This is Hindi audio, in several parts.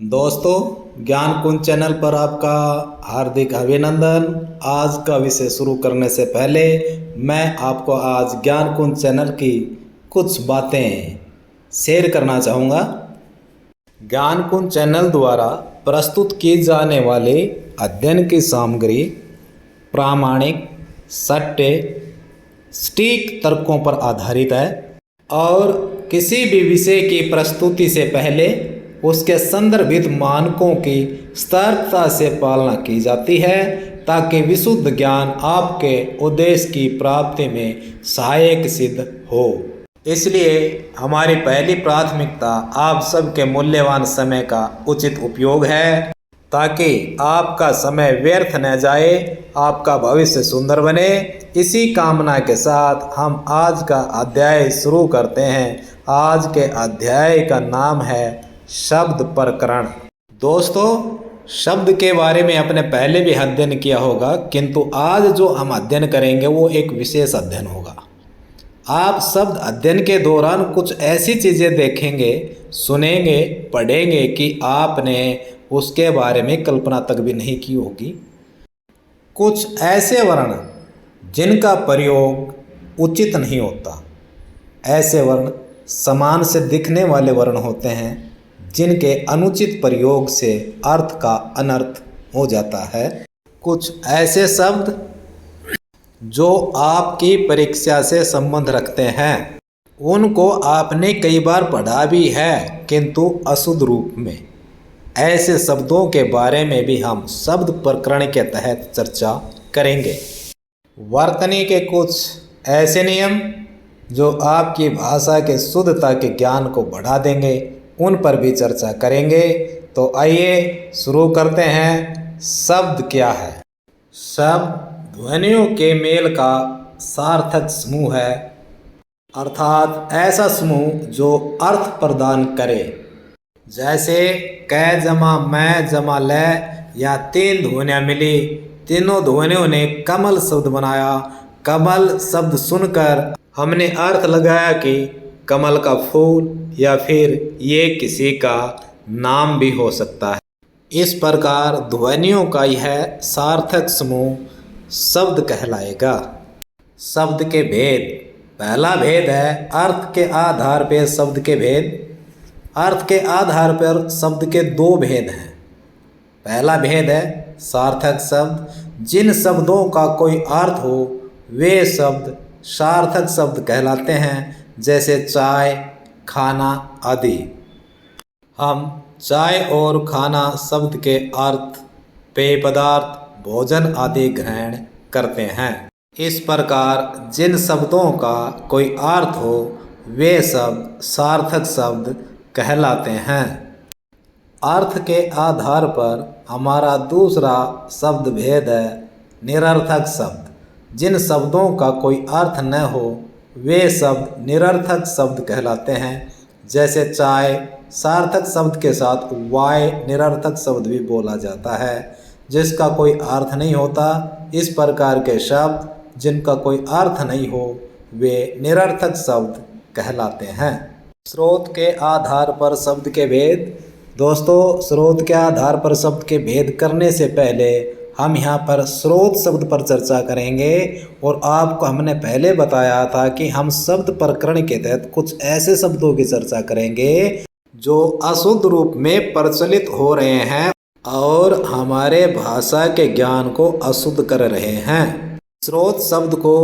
दोस्तों, ज्ञान कुंज चैनल पर आपका हार्दिक अभिनंदन। आज का विषय शुरू करने से पहले मैं आपको आज ज्ञान कुंज चैनल की कुछ बातें शेयर करना चाहूँगा। ज्ञान कुंज चैनल द्वारा प्रस्तुत की जाने वाली अध्ययन की सामग्री प्रामाणिक, सत्य, सटीक तर्कों पर आधारित है और किसी भी विषय की प्रस्तुति से पहले उसके संदर्भित मानकों की सतर्कता से पालना की जाती है ताकि विशुद्ध ज्ञान आपके उद्देश्य की प्राप्ति में सहायक सिद्ध हो। इसलिए हमारी पहली प्राथमिकता आप सबके मूल्यवान समय का उचित उपयोग है ताकि आपका समय व्यर्थ न जाए, आपका भविष्य सुंदर बने। इसी कामना के साथ हम आज का अध्याय शुरू करते हैं। आज के अध्याय का नाम है शब्द प्रकरण। दोस्तों, शब्द के बारे में आपने पहले भी अध्ययन किया होगा, किंतु आज जो हम अध्ययन करेंगे वो एक विशेष अध्ययन होगा। आप शब्द अध्ययन के दौरान कुछ ऐसी चीज़ें देखेंगे, सुनेंगे, पढ़ेंगे कि आपने उसके बारे में कल्पना तक भी नहीं की होगी। कुछ ऐसे वर्ण जिनका प्रयोग उचित नहीं होता, ऐसे वर्ण समान से दिखने वाले वर्ण होते हैं जिनके अनुचित प्रयोग से अर्थ का अनर्थ हो जाता है। कुछ ऐसे शब्द जो आपकी परीक्षा से संबंध रखते हैं, उनको आपने कई बार पढ़ा भी है किंतु अशुद्ध रूप में। ऐसे शब्दों के बारे में भी हम शब्द प्रकरण के तहत चर्चा करेंगे। वर्तनी के कुछ ऐसे नियम जो आपकी भाषा के शुद्धता के ज्ञान को बढ़ा देंगे, उन पर भी चर्चा करेंगे। तो आइए शुरू करते हैं। शब्द क्या है? शब्द ध्वनियों के मेल का सार्थक समूह है, अर्थात ऐसा समूह जो अर्थ प्रदान करे। जैसे कै जमा मैं जमा ले या तीन ध्वनियाँ मिली, तीनों ध्वनियों ने कमल शब्द बनाया। कमल शब्द सुनकर हमने अर्थ लगाया कि कमल का फूल या फिर ये किसी का नाम भी हो सकता है। इस प्रकार ध्वनियों का यह सार्थक समूह शब्द कहलाएगा। शब्द के भेद। पहला भेद है अर्थ के आधार पर शब्द के भेद। अर्थ के आधार पर शब्द के दो भेद हैं। पहला भेद है सार्थक शब्द। जिन शब्दों का कोई अर्थ हो वे शब्द सार्थक शब्द कहलाते हैं, जैसे चाय, खाना आदि। हम चाय और खाना शब्द के अर्थ पेय पदार्थ, भोजन आदि ग्रहण करते हैं। इस प्रकार जिन शब्दों का कोई अर्थ हो वे शब्द सार्थक शब्द कहलाते हैं। अर्थ के आधार पर हमारा दूसरा शब्द भेद है निरर्थक शब्द। जिन शब्दों का कोई अर्थ न हो वे शब्द निरर्थक शब्द कहलाते हैं। जैसे चाय सार्थक शब्द के साथ वाय निरर्थक शब्द भी बोला जाता है, जिसका कोई अर्थ नहीं होता। इस प्रकार के शब्द जिनका कोई अर्थ नहीं हो वे निरर्थक शब्द कहलाते हैं। स्रोत के आधार पर शब्द के भेद। दोस्तों, स्रोत के आधार पर शब्द के भेद करने से पहले हम यहाँ पर स्रोत शब्द पर चर्चा करेंगे। और आपको हमने पहले बताया था कि हम शब्द प्रकरण के तहत कुछ ऐसे शब्दों की चर्चा करेंगे जो अशुद्ध रूप में प्रचलित हो रहे हैं और हमारे भाषा के ज्ञान को अशुद्ध कर रहे हैं। स्रोत शब्द को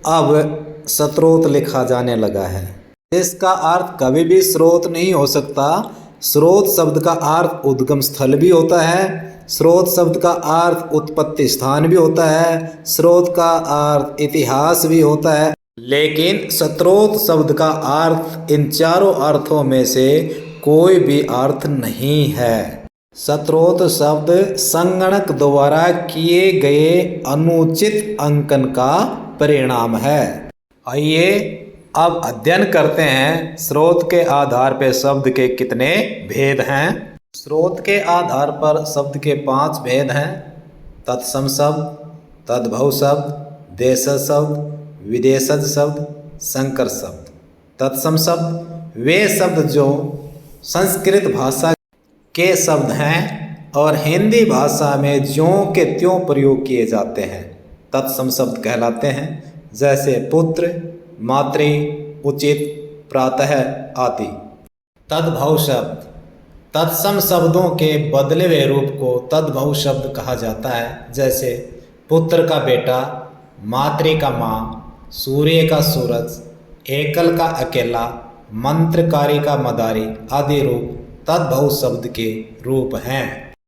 अब स्रोत लिखा जाने लगा है। इसका अर्थ कभी भी स्रोत नहीं हो सकता। स्रोत शब्द का अर्थ उद्गम स्थल भी होता है। स्रोत शब्द का अर्थ उत्पत्ति स्थान भी होता है। स्रोत का अर्थ इतिहास भी होता है। लेकिन स्रोत शब्द का अर्थ इन चारों अर्थों में से कोई भी अर्थ नहीं है। स्रोत शब्द संगणक द्वारा किए गए अनुचित अंकन का परिणाम है। आइए अब अध्ययन करते हैं स्रोत के आधार पर शब्द के कितने भेद हैं। स्रोत के आधार पर शब्द के 5 भेद हैं। तत्सम शब्द, तद्भव शब्द, देशज शब्द, विदेशज शब्द, संकर शब्द। तत्सम शब्द वे शब्द जो संस्कृत भाषा के शब्द हैं और हिंदी भाषा में ज्यों के त्यों प्रयोग किए जाते हैं तत्सम शब्द कहलाते हैं, जैसे पुत्र, मातृ, उचित, प्रातः आदि। तद्भव शब्द तत्सम शब्दों के बदले हुए रूप को तद्भव शब्द कहा जाता है, जैसे पुत्र का बेटा, मातृ का माँ, सूर्य का सूरज, एकल का अकेला, मंत्रकारी का मदारी आदि रूप तद्भव शब्द के रूप हैं।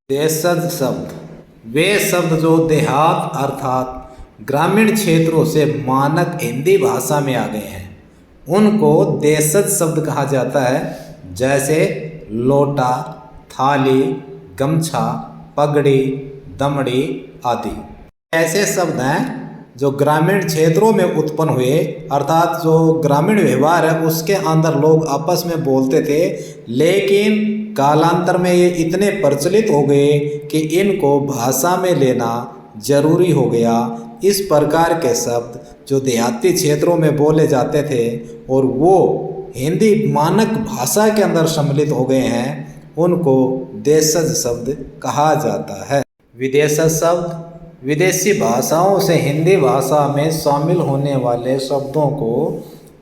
देशज शब्द वे शब्द जो देहात अर्थात ग्रामीण क्षेत्रों से मानक हिंदी भाषा में आ गए हैं उनको देशज शब्द कहा जाता है, जैसे लोटा, थाली, गमछा, पगड़ी, दमड़ी आदि। ऐसे शब्द हैं जो ग्रामीण क्षेत्रों में उत्पन्न हुए, अर्थात जो ग्रामीण व्यवहार है उसके अंदर लोग आपस में बोलते थे, लेकिन कालांतर में ये इतने प्रचलित हो गए कि इनको भाषा में लेना जरूरी हो गया। इस प्रकार के शब्द जो देहाती क्षेत्रों में बोले जाते थे और वो हिंदी मानक भाषा के अंदर सम्मिलित हो गए हैं, उनको देशज शब्द कहा जाता है। विदेशज शब्द विदेशी भाषाओं से हिंदी भाषा में शामिल होने वाले शब्दों को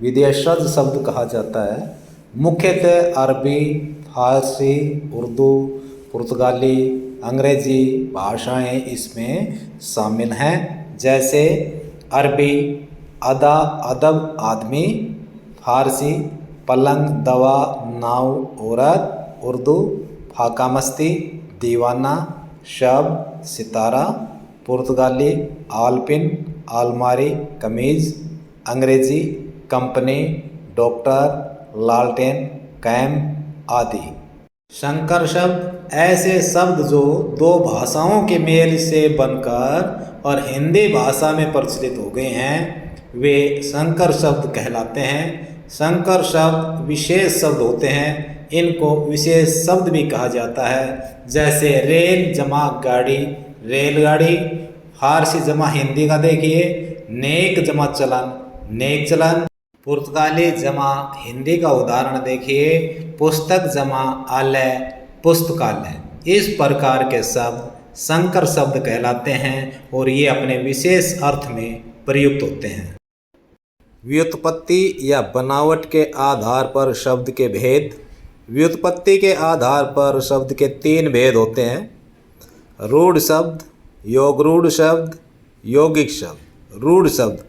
विदेशज शब्द कहा जाता है। मुख्यतः अरबी, फारसी, उर्दू, पुर्तगाली, अंग्रेजी भाषाएं इसमें शामिल हैं, जैसे अरबी अदा अदब आदमी, फारसी पलंग दवा नाव औरत, उर्दू फाका मस्ती दीवाना शब सितारा, पुर्तगाली आलपिन आलमारी कमीज, अंग्रेजी कंपनी, डॉक्टर, लालटेन, कैम्प आदि। संकर शब्द ऐसे शब्द जो दो भाषाओं के मेल से बनकर और हिंदी भाषा में प्रचलित हो गए हैं, वे संकर शब्द कहलाते हैं। संकर शब्द विशेष शब्द होते हैं, इनको विशेष शब्द भी कहा जाता है, जैसे रेल जमा गाड़ी रेलगाड़ी, फारसी जमा हिंदी का देखिए नेक जमा चलन नेक चलन, पुर्तगाली जमा हिंदी का उदाहरण देखिए पुस्तक जमा आलय पुस्तकालय। इस प्रकार के शब्द संकर शब्द कहलाते हैं और ये अपने विशेष अर्थ में प्रयुक्त होते हैं। व्युत्पत्ति या बनावट के आधार पर शब्द के भेद। व्युत्पत्ति के आधार पर शब्द के 3 भेद होते हैं: रूढ़ शब्द, योगरूढ़ शब्द, यौगिक शब्द। रूढ़ शब्द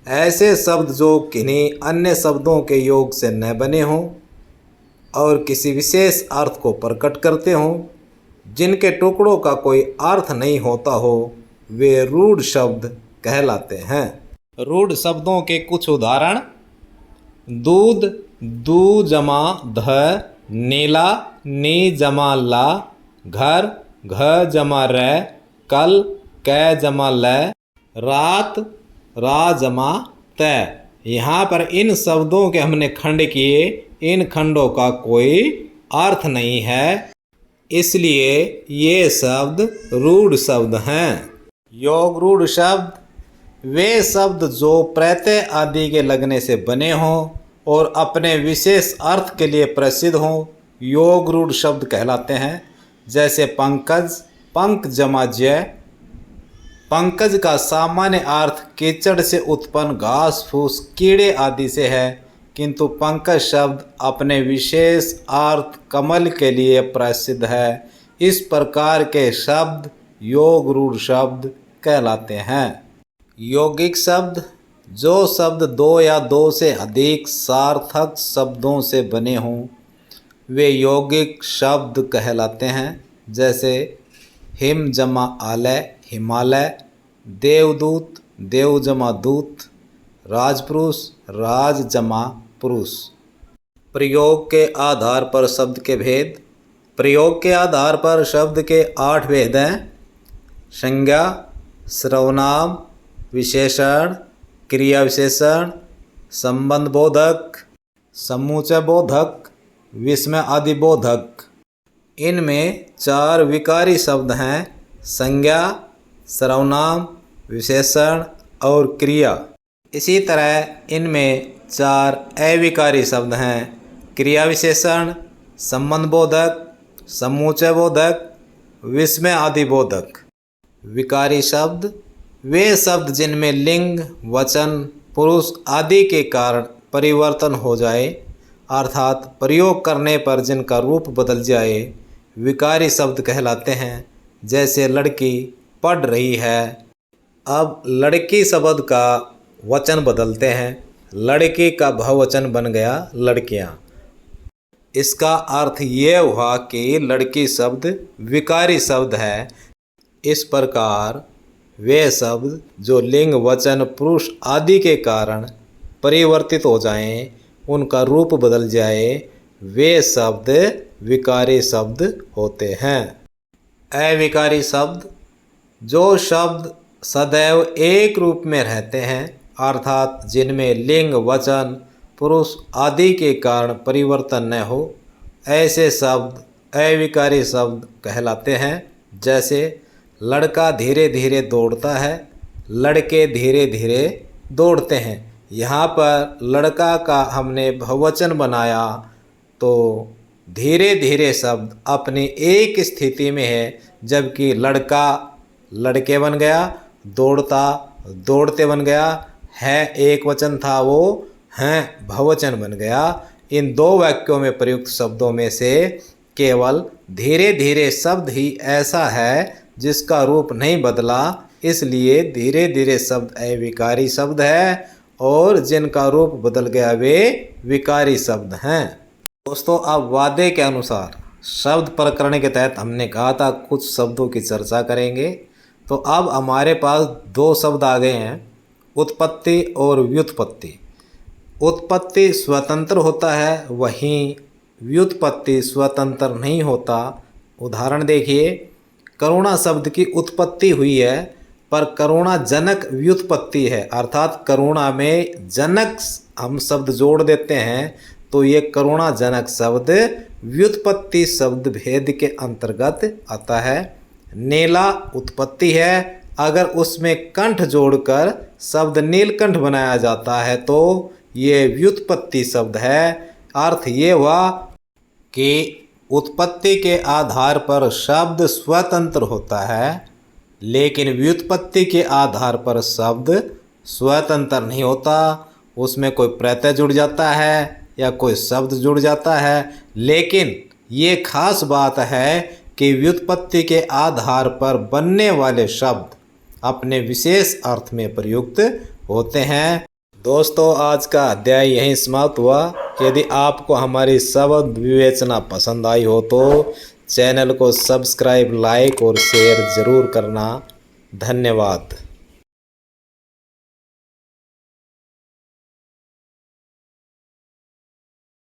ऐसे शब्द जो किन्हीं अन्य शब्दों के योग से न बने हों और किसी विशेष अर्थ को प्रकट करते हों, जिनके टुकड़ों का कोई अर्थ नहीं होता हो, वे रूढ़ शब्द कहलाते हैं। रूढ़ शब्दों के कुछ उदाहरण: दूध दू जमा ध, नीला नी जमा ला, घर घ जमा र, कल कै जमा ल, रात रा जमा तय। यहाँ पर इन शब्दों के हमने खंड किए, इन खंडों का कोई अर्थ नहीं है, इसलिए ये शब्द रूढ़ शब्द हैं। योग रूढ़ शब्द वे शब्द जो प्रत्यय आदि के लगने से बने हों और अपने विशेष अर्थ के लिए प्रसिद्ध हों, योग रूढ़ शब्द कहलाते हैं। जैसे पंकज पंक जमा जय। पंकज का सामान्य अर्थ कीचड़ से उत्पन्न घास फूस कीड़े आदि से है, किंतु पंकज शब्द अपने विशेष अर्थ कमल के लिए प्रसिद्ध है। इस प्रकार के शब्द योग रूढ़ शब्द कहलाते हैं। यौगिक शब्द जो शब्द 2 या 2 से अधिक सार्थक शब्दों से बने हों, वे यौगिक शब्द कहलाते हैं। जैसे हिम जमा आलय हिमालय, देवदूत देव जमा दूत, राजपुरुष राज जमा पुरुष। प्रयोग के आधार पर शब्द के भेद। प्रयोग के आधार पर शब्द के 8 भेद हैं: संज्ञा, सर्वनाम, विशेषण, क्रिया विशेषण, संबंध बोधक, समूचय बोधक, विस्मय आदि बोधक। इनमें 4 विकारी शब्द हैं: संज्ञा, सर्वनाम, विशेषण और क्रिया। इसी तरह इनमें 4 अविकारी शब्द हैं: क्रिया विशेषण, संबंध बोधक, समूचे बोधक, विस्मय आदि बोधक। विकारी शब्द वे शब्द जिनमें लिंग, वचन, पुरुष आदि के कारण परिवर्तन हो जाए, अर्थात प्रयोग करने पर जिनका रूप बदल जाए, विकारी शब्द कहलाते हैं। जैसे लड़की पढ़ रही है, अब लड़की शब्द का वचन बदलते हैं, लड़की का बहुवचन बन गया लड़कियां। इसका अर्थ ये हुआ कि लड़की शब्द विकारी शब्द है। इस प्रकार वे शब्द जो लिंग, वचन, पुरुष आदि के कारण परिवर्तित हो जाएं, उनका रूप बदल जाए, वे शब्द विकारी शब्द होते हैं। अविकारी शब्द जो शब्द सदैव एक रूप में रहते हैं, अर्थात जिनमें लिंग, वचन, पुरुष आदि के कारण परिवर्तन न हो, ऐसे शब्द अविकारी शब्द कहलाते हैं। जैसे लड़का धीरे धीरे दौड़ता है, लड़के धीरे धीरे दौड़ते हैं। यहाँ पर लड़का का हमने बहुवचन बनाया तो धीरे धीरे शब्द अपनी एक स्थिति में है, जबकि लड़का लड़के बन गया, दौड़ता दौड़ते बन गया, है एक वचन था वो हैं बहुवचन बन गया। इन दो वाक्यों में प्रयुक्त शब्दों में से केवल धीरे धीरे शब्द ही ऐसा है जिसका रूप नहीं बदला, इसलिए धीरे धीरे शब्द अविकारी शब्द है और जिनका रूप बदल गया वे विकारी शब्द हैं। दोस्तों, अब वादे के अनुसार शब्द प्रकरण के तहत हमने कहा था कुछ शब्दों की चर्चा करेंगे। तो अब हमारे पास दो शब्द आ गए हैं, उत्पत्ति और व्युत्पत्ति। उत्पत्ति स्वतंत्र होता है, वहीं व्युत्पत्ति स्वतंत्र नहीं होता। उदाहरण देखिए, करुणा शब्द की उत्पत्ति हुई है, पर करुणा जनक व्युत्पत्ति है, अर्थात करुणा में जनक हम शब्द जोड़ देते हैं तो ये करुणा जनक शब्द व्युत्पत्ति शब्द भेद के अंतर्गत आता है। नीला उत्पत्ति है, अगर उसमें कंठ जोड़कर शब्द नीलकंठ बनाया जाता है तो ये व्युत्पत्ति शब्द है। अर्थ ये हुआ कि उत्पत्ति के आधार पर शब्द स्वतंत्र होता है, लेकिन व्युत्पत्ति के आधार पर शब्द स्वतंत्र नहीं होता। उसमें कोई प्रत्यय जुड़ जाता है या कोई शब्द जुड़ जाता है, लेकिन ये खास बात है कि व्युत्पत्ति के आधार पर बनने वाले शब्द अपने विशेष अर्थ में प्रयुक्त होते हैं। दोस्तों, आज का अध्याय यहीं समाप्त हुआ। यदि आपको हमारी शब्द विवेचना पसंद आई हो तो चैनल को सब्सक्राइब, लाइक और शेयर ज़रूर करना। धन्यवाद।